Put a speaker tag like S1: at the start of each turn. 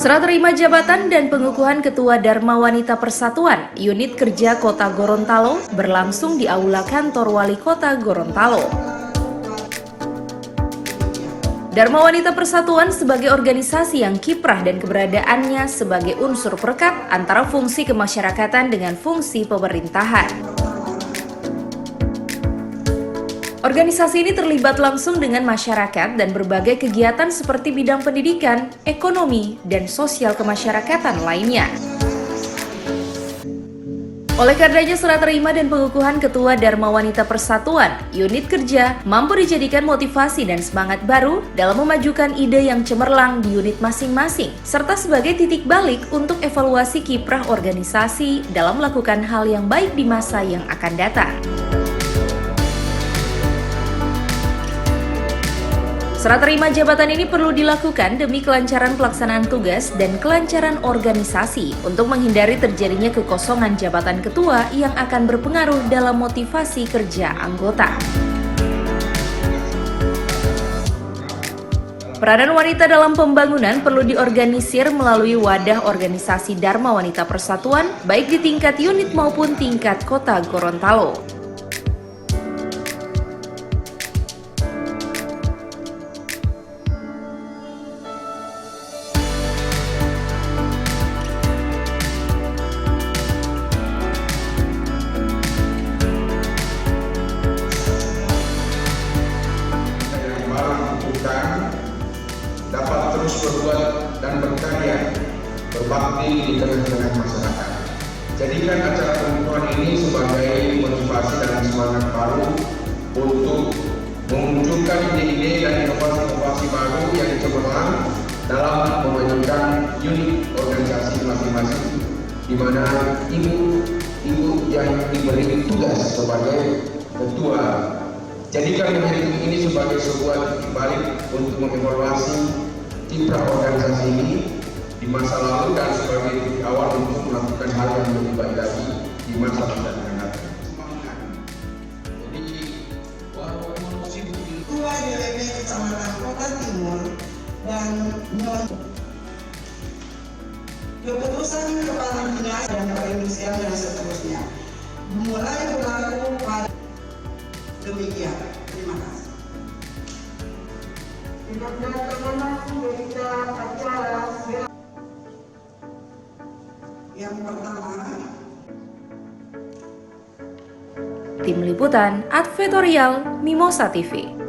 S1: Serah terima jabatan dan pengukuhan Ketua Dharma Wanita Persatuan Unit Kerja Kota Gorontalo berlangsung di Aula Kantor Wali Kota Gorontalo. Dharma Wanita Persatuan sebagai organisasi yang kiprah dan keberadaannya sebagai unsur perekat antara fungsi kemasyarakatan dengan fungsi pemerintahan. Organisasi ini terlibat langsung dengan masyarakat dan berbagai kegiatan seperti bidang pendidikan, ekonomi, dan sosial kemasyarakatan lainnya. Oleh karenanya, serah terima dan pengukuhan Ketua Dharma Wanita Persatuan Unit Kerja mampu dijadikan motivasi dan semangat baru dalam memajukan ide yang cemerlang di unit masing-masing, serta sebagai titik balik untuk evaluasi kiprah organisasi dalam melakukan hal yang baik di masa yang akan datang. Serah terima jabatan ini perlu dilakukan demi kelancaran pelaksanaan tugas dan kelancaran organisasi untuk menghindari terjadinya kekosongan jabatan ketua yang akan berpengaruh dalam motivasi kerja anggota. Peranan wanita dalam pembangunan perlu diorganisir melalui wadah organisasi Dharma Wanita Persatuan, baik di tingkat unit maupun tingkat kota Gorontalo.
S2: Dapat terus berbuat dan berkarya, berbakti di tengah-tengah masyarakat. Jadikan acara pengukuhan ini sebagai motivasi dan semangat baru untuk memunculkan ide-ide dan inovasi-inovasi baru yang cemerlang dalam memajukan unit organisasi masing-masing, di mana ibu yang diberi tugas sebagai ketua. Jadikan momentum ini sebagai sebuah titik balik untuk mengevaluasi kiprah organisasi ini di masa lalu dan sebagai titik awal untuk melakukan hal yang lebih baik lagi di masa mendatang. Jadi,
S3: Ketua DPP Kecamatan Kota Timur dan keputusan kepala dinas dan perindustrian dan seterusnya mulai berlaku pada demikian. Terima kasih. Yang pertama,
S1: Tim Liputan Advertorial Mimosa TV.